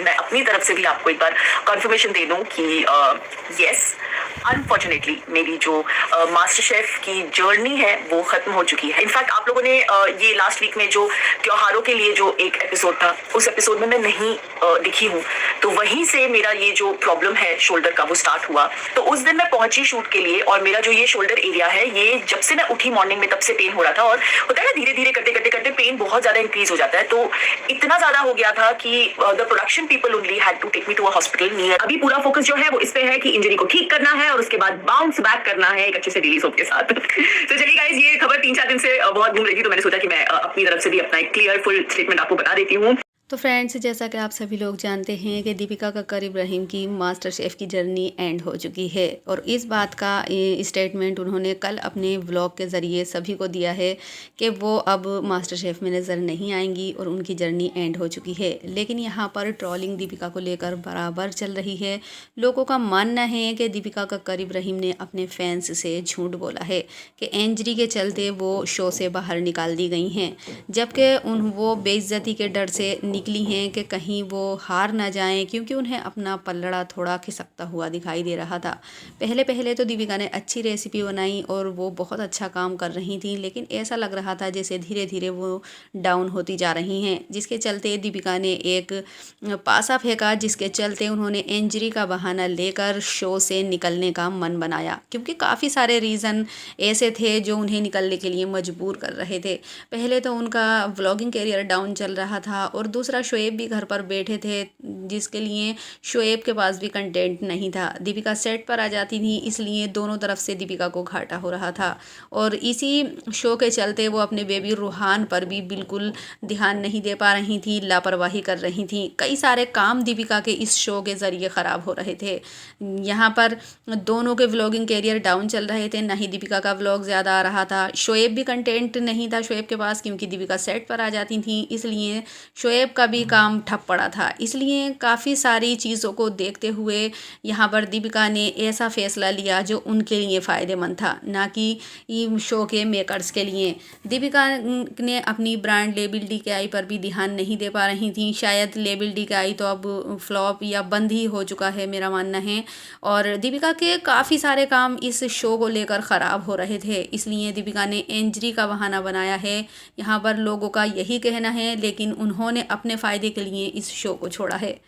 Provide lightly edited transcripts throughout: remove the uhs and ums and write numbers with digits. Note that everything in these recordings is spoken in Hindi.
मैं अपनी तरफ से भी आपको एक बार कंफर्मेशन दे दूं कि यस, अनफॉर्चुनेटली मेरी जो मास्टर शेफ की जर्नी है वो खत्म हो चुकी है। इनफैक्ट आप लोगों ने ये लास्ट वीक में जो त्योहारों के लिए जो एक एपिसोड था, उस एपिसोड में मैं नहीं दिखी हूँ, तो वहीं से मेरा ये जो प्रॉब्लम है शोल्डर का वो स्टार्ट हुआ। तो उस दिन मैं पहुंची शूट के लिए और मेरा जो ये शोल्डर एरिया है, ये जब से मैं उठी मॉर्निंग में तब से पेन हो रहा था। और होता है ना, धीरे धीरे करते करते करते पेन बहुत ज्यादा इंक्रीज हो जाता है। तो इतना ज्यादा हो गया था कि the production people only had to take me to a hospital near. अभी पूरा फोकस जो है वो इस पे है कि इंजरी को ठीक करना है और उसके बाद बाउंस बैक करना है एक अच्छे से रिलीज होप के साथ। तो चलिए गाइस, ये खबर 3-4 दिन से बहुत घूम रही थी, तो मैंने सोचा कि मैं अपनी तरफ से भी अपना एक क्लियर फुल स्टेटमेंट आपको बता देती हूँ। तो फ्रेंड्स, जैसा कि आप सभी लोग जानते हैं कि दीपिका कक्कर इब्राहिम की मास्टर शेफ़ की जर्नी एंड हो चुकी है और इस बात का स्टेटमेंट उन्होंने कल अपने व्लॉग के ज़रिए सभी को दिया है कि वो अब मास्टर शेफ़ में नज़र नहीं आएंगी और उनकी जर्नी एंड हो चुकी है। लेकिन यहाँ पर ट्रोलिंग दीपिका को लेकर बराबर चल रही है। लोगों का मानना है कि दीपिका कक्कर इब्राहिम ने अपने फैंस से झूठ बोला है कि इंजरी के चलते वो शो से बाहर निकाल दी गई हैं, जबकि वो बेइज्जती के डर से निकली हैं कि कहीं वो हार ना जाएं, क्योंकि उन्हें अपना पल्लड़ा थोड़ा खिसकता हुआ दिखाई दे रहा था। पहले पहले तो दीपिका ने अच्छी रेसिपी बनाई और वो बहुत अच्छा काम कर रही थी, लेकिन ऐसा लग रहा था जैसे धीरे धीरे वो डाउन होती जा रही हैं, जिसके चलते दीपिका ने एक पासा फेंका, जिसके चलते उन्होंने इंजरी का बहाना लेकर शो से निकलने का मन बनाया, क्योंकि काफ़ी सारे रीज़न ऐसे थे जो उन्हें निकलने के लिए मजबूर कर रहे थे। पहले तो उनका व्लॉगिंग कैरियर डाउन चल रहा था और दूसरा शोएब भी घर पर बैठे थे, जिसके लिए शोएब के पास भी कंटेंट नहीं था। दीपिका सेट पर आ जाती थी, इसलिए दोनों तरफ से दीपिका को घाटा हो रहा था और इसी शो के चलते वो अपने बेबी रूहान पर भी बिल्कुल ध्यान नहीं दे पा रही थी, लापरवाही कर रही थी। कई सारे काम दीपिका के इस शो के ज़रिए ख़राब हो रहे थे। यहाँ पर दोनों के व्लॉगिंग कैरियर डाउन चल रहे थे, ना ही दीपिका का व्लॉग ज़्यादा आ रहा था। शोएब भी कंटेंट नहीं था शोएब के पास, क्योंकि दीपिका सेट पर आ जाती थी, इसलिए शोएब का भी काम ठप पड़ा था। इसलिए काफ़ी सारी चीज़ों को देखते हुए यहाँ पर दीपिका ने ऐसा फैसला लिया जो उनके लिए फ़ायदेमंद था, ना कि शो के मेकर्स के लिए। दीपिका ने अपनी ब्रांड लेबल DKI पर भी ध्यान नहीं दे पा रही थी। शायद लेबल DKI तो अब फ्लॉप या बंद ही हो चुका है, मेरा मानना है। और दीपिका के काफ़ी सारे काम इस शो को लेकर ख़राब हो रहे थे, इसलिए दीपिका ने इंजरी का बहाना बनाया है। यहाँ पर लोगों का यही कहना है, लेकिन उन्होंने अपने फ़ायदे के लिए इस शो को छोड़ा है।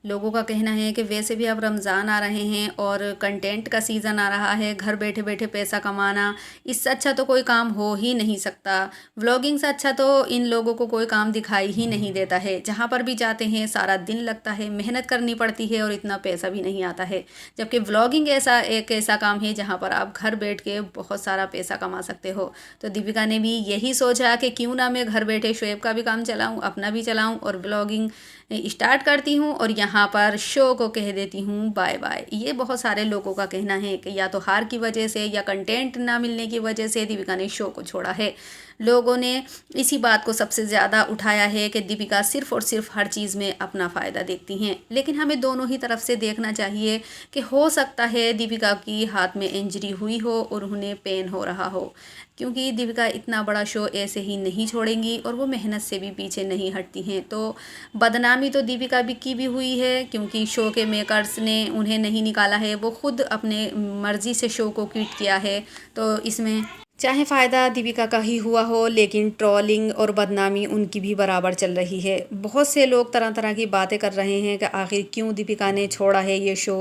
लोगों का कहना है कि वैसे भी अब रमज़ान आ रहे हैं और कंटेंट का सीज़न आ रहा है, घर बैठे बैठे पैसा कमाना, इससे अच्छा तो कोई काम हो ही नहीं सकता। व्लॉगिंग से अच्छा तो इन लोगों को कोई काम दिखाई ही नहीं देता है। जहाँ पर भी जाते हैं सारा दिन लगता है, मेहनत करनी पड़ती है और इतना पैसा भी नहीं आता है। जबकि व्लॉगिंग एक ऐसा काम है जहाँ पर आप घर बैठ के बहुत सारा पैसा कमा सकते हो। तो दीपिका ने भी यही सोचा कि क्यों ना मैं घर बैठे शोएब का भी काम चलाऊँ, अपना भी चलाऊँ और व्लॉगिंग स्टार्ट करती हूँ और यहाँ पर शो को कह देती हूँ बाय बाय। ये बहुत सारे लोगों का कहना है कि या तो हार की वजह से या कंटेंट ना मिलने की वजह से दीपिका ने शो को छोड़ा है। लोगों ने इसी बात को सबसे ज़्यादा उठाया है कि दीपिका सिर्फ़ और सिर्फ हर चीज़ में अपना फ़ायदा देखती हैं, लेकिन हमें दोनों ही तरफ से देखना चाहिए कि हो सकता है दीपिका की हाथ में इंजरी हुई हो और उन्हें पेन हो रहा हो, क्योंकि दीपिका इतना बड़ा शो ऐसे ही नहीं छोड़ेंगी और वो मेहनत से भी पीछे नहीं हटती हैं। तो बदनामी तो दीपिका की भी हुई है, क्योंकि शो के मेकर्स ने उन्हें नहीं निकाला है, वो खुद अपने मर्ज़ी से शो को क्विट किया है। तो इसमें चाहे फ़ायदा दीपिका का ही हुआ हो, लेकिन ट्रोलिंग और बदनामी उनकी भी बराबर चल रही है। बहुत से लोग तरह तरह की बातें कर रहे हैं कि आखिर क्यों दीपिका ने छोड़ा है ये शो।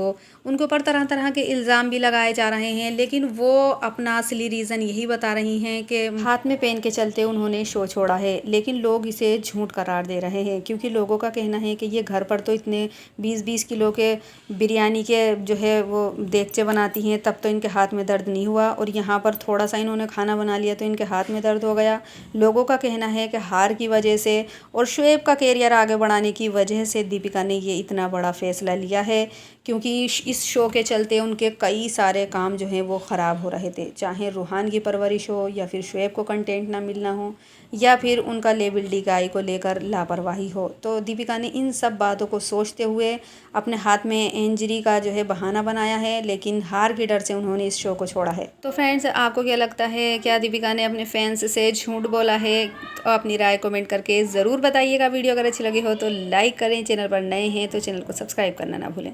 उनके ऊपर तरह तरह के इल्ज़ाम भी लगाए जा रहे हैं, लेकिन वो अपना असली रीज़न यही बता रही हैं कि हाथ में पेन के चलते उन्होंने शो छोड़ा है। लेकिन लोग इसे झूठ करार दे रहे हैं, क्योंकि लोगों का कहना है कि ये घर पर तो इतने 20-20 किलो के बिरयानी के जो है वो देगचे बनाती हैं, तब तो इनके हाथ में दर्द नहीं हुआ, और यहाँ पर थोड़ा सा इन्होंने खाना बना लिया तो इनके हाथ में दर्द हो गया। लोगों का कहना है कि हार की वजह से और शोएब का कैरियर आगे बढ़ाने की वजह से दीपिका ने ये इतना बड़ा फैसला लिया है, क्योंकि इस शो के चलते उनके कई सारे काम जो हैं वो ख़राब हो रहे थे, चाहे रूहान की परवरिश हो या फिर शोएब को कंटेंट ना मिलना हो। या फिर उनका लेवल गाय को लेकर लापरवाही हो। तो दीपिका ने इन सब बातों को सोचते हुए अपने हाथ में इंजरी का जो है बहाना बनाया है, लेकिन हार के डर से उन्होंने इस शो को छोड़ा है। तो फ्रेंड्स, आपको क्या लगता है, क्या दीपिका ने अपने फैंस से झूठ बोला है? तो अपनी राय कमेंट करके ज़रूर बताइएगा। वीडियो अगर अच्छी लगी हो तो लाइक करें, चैनल पर नए हैं तो चैनल को सब्सक्राइब करना ना भूलें।